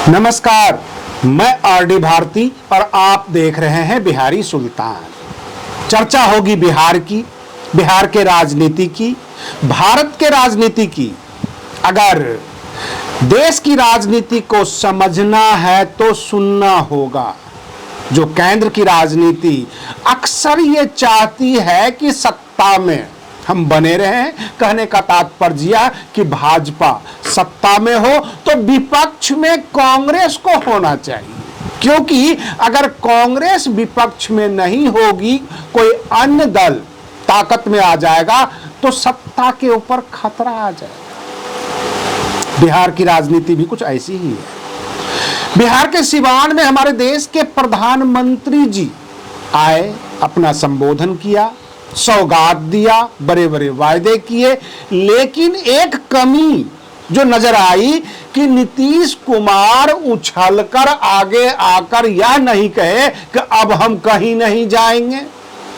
नमस्कार, मैं आरडी भारती और आप देख रहे हैं बिहारी सुल्तान। चर्चा होगी बिहार की, बिहार के राजनीति की, भारत के राजनीति की। अगर देश की राजनीति को समझना है तो सुनना होगा। जो केंद्र की राजनीति अक्सर ये चाहती है कि सत्ता में हम बने रहें, कहने का तात्पर्य कि भाजपा सत्ता में हो तो विपक्ष में कांग्रेस को होना चाहिए, क्योंकि अगर कांग्रेस विपक्ष में नहीं होगी, कोई अन्य दल ताकत में आ जाएगा तो सत्ता के ऊपर खतरा आ जाएगा। बिहार की राजनीति भी कुछ ऐसी ही है। बिहार के सिवान में हमारे देश के प्रधानमंत्री जी आए, अपना संबोधन किया, सौगात दिया, बड़े बड़े वायदे किए, लेकिन एक कमी जो नजर आई कि नीतीश कुमार उछलकर आगे आकर यह नहीं कहे कि अब हम कहीं नहीं जाएंगे।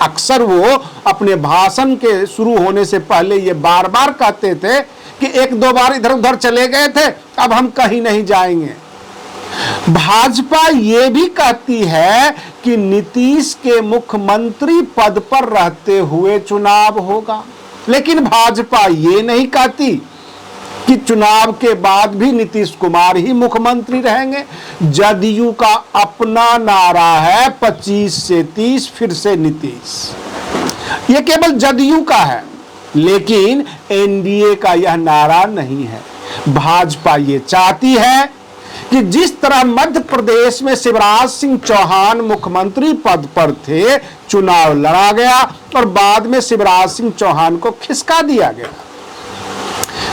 अक्सर वो अपने भाषण के शुरू होने से पहले ये बार बार कहते थे कि एक दो बार इधर उधर चले गए थे, अब हम कहीं नहीं जाएंगे। भाजपा ये भी कहती है कि नीतीश के मुख्यमंत्री पद पर रहते हुए चुनाव होगा, लेकिन भाजपा ये नहीं कहती कि चुनाव के बाद भी नीतीश कुमार ही मुख्यमंत्री रहेंगे। जदयू का अपना नारा है 25 से 30 फिर से नीतीश। ये केवल जदयू का है, लेकिन एनडीए का यह नारा नहीं है। भाजपा ये चाहती है कि जिस तरह मध्य प्रदेश में शिवराज सिंह चौहान मुख्यमंत्री पद पर थे, चुनाव लड़ा गया और बाद में शिवराज सिंह चौहान को खिसका दिया गया।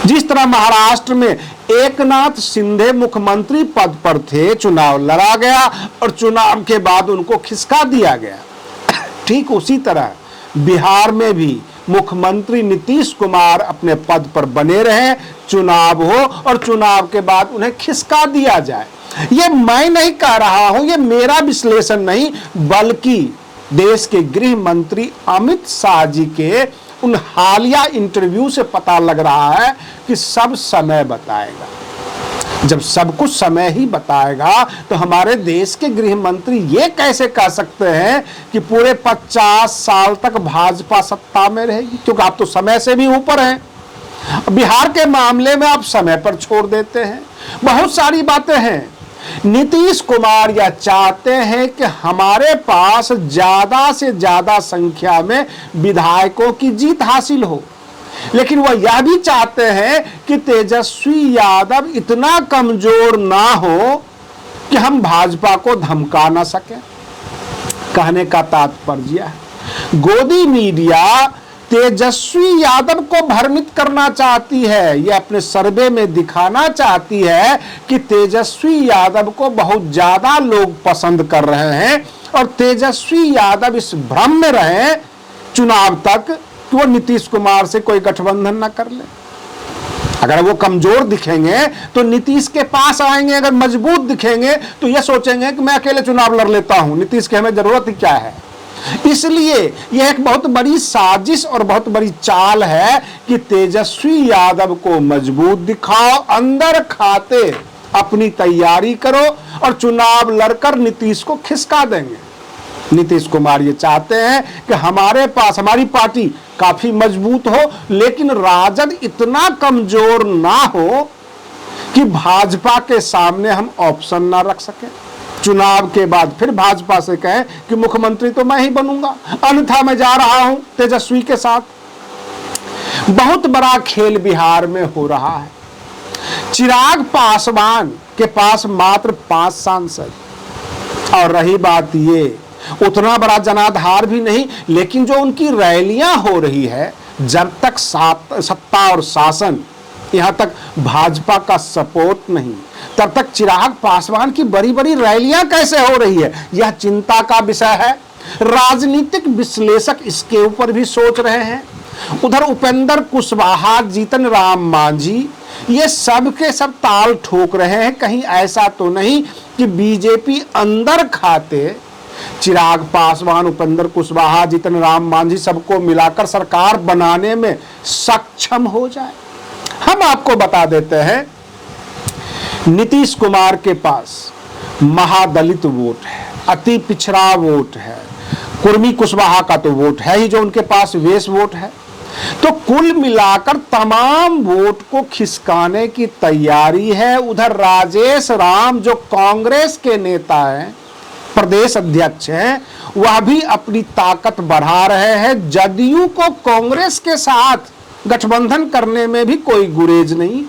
जिस तरह महाराष्ट्र में एकनाथ शिंदे मुख्यमंत्री पद पर थे, चुनाव लड़ा गया और चुनाव के बाद उनको खिसका दिया गया, ठीक उसी तरह बिहार में भी मुख्यमंत्री नीतीश कुमार अपने पद पर बने रहे, चुनाव हो और चुनाव के बाद उन्हें खिसका दिया जाए। ये मैं नहीं कह रहा हूं, ये मेरा विश्लेषण नहीं, बल्कि देश के गृह मंत्री अमित शाह जी के उन हालिया इंटरव्यू से पता लग रहा है कि सब समय बताएगा। जब सब कुछ समय ही बताएगा तो हमारे देश के गृह मंत्री ये कैसे कह सकते हैं कि पूरे 50 साल तक भाजपा सत्ता में रहेगी, क्योंकि आप तो समय से भी ऊपर हैं। बिहार के मामले में आप समय पर छोड़ देते हैं। बहुत सारी बातें हैं। नीतीश कुमार यह चाहते हैं कि हमारे पास ज्यादा से ज्यादा संख्या में विधायकों की जीत हासिल हो, लेकिन वह यह भी चाहते हैं कि तेजस्वी यादव इतना कमजोर ना हो कि हम भाजपा को धमका ना सके। कहने का तात्पर्य है गोदी मीडिया तेजस्वी यादव को भ्रमित करना चाहती है। यह अपने सर्वे में दिखाना चाहती है कि तेजस्वी यादव को बहुत ज्यादा लोग पसंद कर रहे हैं और तेजस्वी यादव इस भ्रम में रहे चुनाव तक कि वो नीतीश कुमार से कोई गठबंधन न कर ले। अगर वो कमजोर दिखेंगे तो नीतीश के पास आएंगे, अगर मजबूत दिखेंगे तो ये सोचेंगे कि मैं अकेले चुनाव लड़ लेता हूं, नीतीश की हमें जरूरत ही क्या है। इसलिए यह एक बहुत बड़ी साजिश और बहुत बड़ी चाल है कि तेजस्वी यादव को मजबूत दिखाओ, अंदर खाते अपनी तैयारी करो और चुनाव लड़कर नीतीश को खिसका देंगे। नीतीश कुमार ये चाहते हैं कि हमारे पास हमारी पार्टी काफी मजबूत हो, लेकिन राजद इतना कमजोर ना हो कि भाजपा के सामने हम ऑप्शन ना रख सके। चुनाव के बाद फिर भाजपा से कहें कि मुख्यमंत्री तो मैं ही बनूंगा, अन्यथा मैं जा रहा हूं तेजस्वी के साथ। बहुत बड़ा खेल बिहार में हो रहा है। चिराग पासवान के पास मात्र 5 सांसद, और रही बात ये उतना बड़ा जनाधार भी नहीं, लेकिन जो उनकी रैलियां हो रही है, जब तक सत्ता और शासन यहां तक भाजपा का सपोर्ट नहीं, तब तक चिराग पासवान की बड़ी बड़ी रैलियां कैसे हो रही है, यह चिंता का विषय है। राजनीतिक विश्लेषक इसके ऊपर भी सोच रहे हैं। उधर उपेंद्र कुशवाहा, जीतन राम मांझी, ये सब के सब ताल ठोक रहे हैं। कहीं ऐसा तो नहीं कि बीजेपी अंदर खाते चिराग पासवान, उपेंद्र कुशवाहा, जीतन राम मांझी सबको मिलाकर सरकार बनाने में सक्षम हो जाए। हम आपको बता देते हैं नीतीश कुमार के पास महादलित वोट है, अति पिछड़ा वोट है, कुर्मी कुशवाहा का तो वोट है ही जो उनके पास वेश वोट है। तो कुल मिलाकर तमाम वोट को खिसकाने की तैयारी है। उधर राजेश राम जो कांग्रेस के नेता हैं, प्रदेश अध्यक्ष हैं, वह भी अपनी ताकत बढ़ा रहे हैं। जदयू को कांग्रेस के साथ गठबंधन करने में भी कोई गुरेज नहीं,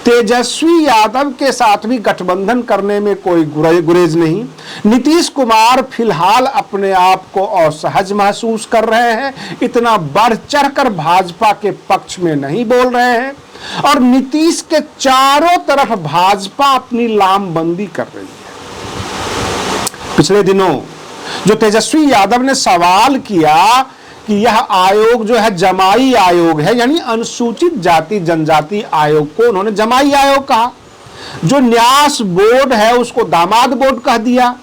तेजस्वी यादव के साथ भी गठबंधन करने में कोई गुरेज नहीं। नीतीश कुमार फिलहाल अपने आप को असहज महसूस कर रहे हैं, इतना बढ़ चढ़कर भाजपा के पक्ष में नहीं बोल रहे हैं और नीतीश के चारों तरफ भाजपा अपनी लामबंदी कर रही है। पिछले दिनों जो तेजस्वी यादव ने सवाल किया कि यह आयोग जो है जमाई आयोग है, यानी अनुसूचित जाति जनजाति आयोग को उन्होंने जमाई आयोग कहा, जो न्यास बोर्ड है उसको दामाद बोर्ड कह दिया।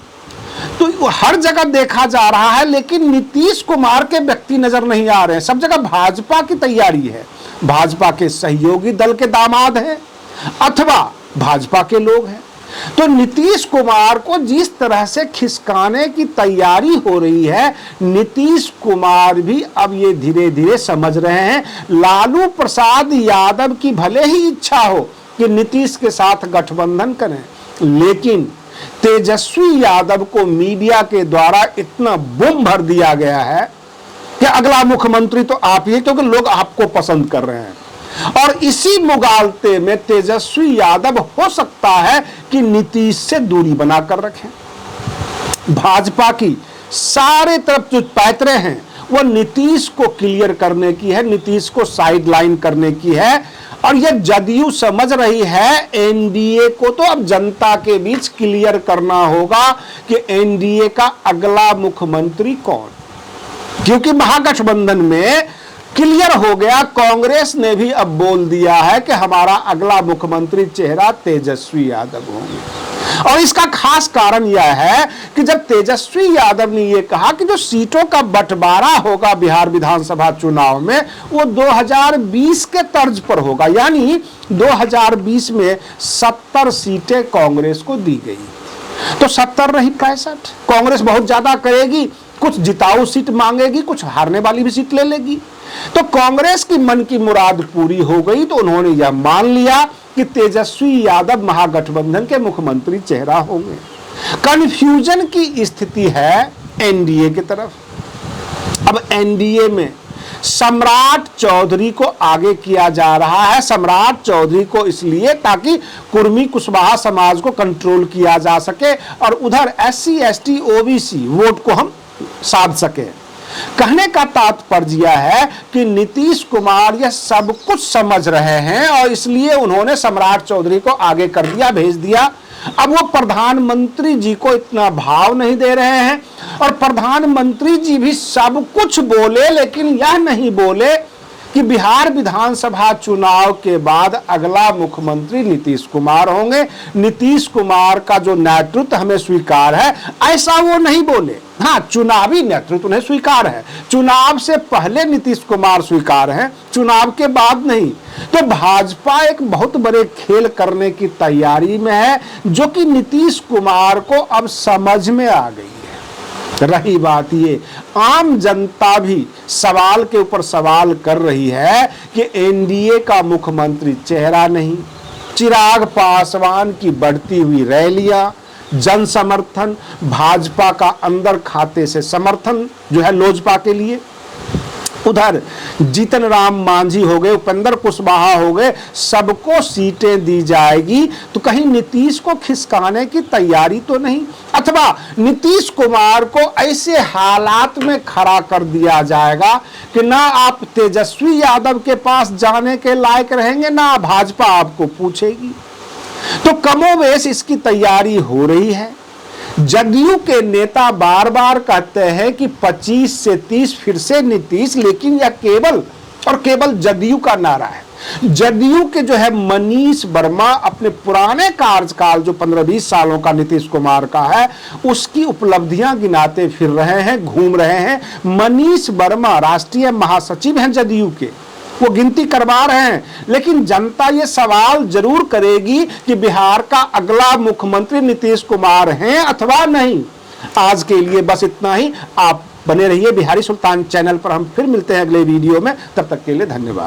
तो हर जगह देखा जा रहा है, लेकिन नीतीश कुमार के व्यक्ति नजर नहीं आ रहे हैं। सब जगह भाजपा की तैयारी है, भाजपा के सहयोगी दल के दामाद हैं अथवा भाजपा के लोग हैं। तो नीतीश कुमार को जिस तरह से खिसकाने की तैयारी हो रही है, नीतीश कुमार भी अब ये धीरे धीरे समझ रहे हैं। लालू प्रसाद यादव की भले ही इच्छा हो कि नीतीश के साथ गठबंधन करें, लेकिन तेजस्वी यादव को मीडिया के द्वारा इतना बम भर दिया गया है कि अगला मुख्यमंत्री तो आप ही, क्योंकि लोग आपको पसंद कर रहे हैं। और इसी मुगालते में तेजस्वी यादव हो सकता है कि नीतीश से दूरी बनाकर रखें। भाजपा की सारे तरफ जो पैतरे हैं वो नीतीश को क्लियर करने की है, नीतीश को साइडलाइन करने की है। और ये जदयू समझ रही है एनडीए को तो अब जनता के बीच क्लियर करना होगा कि एनडीए का अगला मुख्यमंत्री कौन, क्योंकि महागठबंधन में क्लियर हो गया, कांग्रेस ने भी अब बोल दिया है कि हमारा अगला मुख्यमंत्री चेहरा तेजस्वी यादव होंगे। और इसका खास कारण यह है कि जब तेजस्वी यादव ने यह कहा कि जो सीटों का बंटवारा होगा बिहार विधानसभा चुनाव में वो 2020 के तर्ज पर होगा, यानी 2020 में 70 सीटें कांग्रेस को दी गई। तो 70 नहीं 65, कांग्रेस बहुत ज्यादा करेगी, कुछ जिताऊ सीट मांगेगी, कुछ हारने वाली भी सीट ले लेगी। तो कांग्रेस की मन की मुराद पूरी हो गई। तो उन्होंने यह मान लिया कि तेजस्वी यादव महागठबंधन के मुख्यमंत्री चेहरा होंगे। कंफ्यूजन की स्थिति है एनडीए की तरफ। अब एनडीए में सम्राट चौधरी को आगे किया जा रहा है। सम्राट चौधरी को इसलिए ताकि कुर्मी कुशवाहा समाज को कंट्रोल किया जा सके और उधर एससी एसटी ओबीसी वोट को हम साध सके। कहने का तात्पर्य है कि नीतीश कुमार यह सब कुछ समझ रहे हैं और इसलिए उन्होंने सम्राट चौधरी को आगे कर दिया, भेज दिया। अब वो प्रधानमंत्री जी को इतना भाव नहीं दे रहे हैं और प्रधानमंत्री जी भी सब कुछ बोले, लेकिन यह नहीं बोले कि बिहार विधानसभा चुनाव के बाद अगला मुख्यमंत्री नीतीश कुमार होंगे। नीतीश कुमार का जो नेतृत्व हमें स्वीकार है, ऐसा वो नहीं बोले। हाँ, चुनावी नेतृत्व उन्हें स्वीकार है, चुनाव से पहले नीतीश कुमार स्वीकार है, चुनाव के बाद नहीं। तो भाजपा एक बहुत बड़े खेल करने की तैयारी में है, जो कि नीतीश कुमार को अब समझ में आ गई है। रही बात ये, आम जनता भी सवाल के ऊपर सवाल कर रही है कि एनडीए का मुख्यमंत्री चेहरा नहीं, चिराग पासवान की बढ़ती हुई रैलियां, जन समर्थन, भाजपा का अंदर खाते से समर्थन जो है लोजपा के लिए, उधर जीतन राम मांझी हो गए, उपेंद्र कुशवाहा हो गए, सबको सीटें दी जाएगी। तो कहीं नीतीश को खिसकाने की तैयारी तो नहीं, अथवा नीतीश कुमार को ऐसे हालात में खड़ा कर दिया जाएगा कि ना आप तेजस्वी यादव के पास जाने के लायक रहेंगे, ना भाजपा आपको पूछेगी। तो कमोबेश इसकी तैयारी हो रही है। जदयू के नेता बार बार कहते हैं कि 25 से 30 फिर से नीतीश, लेकिन यह केवल और केवल जदयू का नारा है। जदयू के जो है मनीष वर्मा अपने पुराने कार्यकाल जो 15-20 सालों का नीतीश कुमार का है, उसकी उपलब्धियां गिनाते फिर रहे हैं, घूम रहे हैं। मनीष वर्मा राष्ट्रीय महासचिव हैं जदयू के, वो गिनती करवा रहे हैं, लेकिन जनता ये सवाल जरूर करेगी कि बिहार का अगला मुख्यमंत्री नीतीश कुमार हैं अथवा नहीं। आज के लिए बस इतना ही। आप बने रहिए बिहारी सुल्तान चैनल पर। हम फिर मिलते हैं अगले वीडियो में। तब तक के लिए धन्यवाद।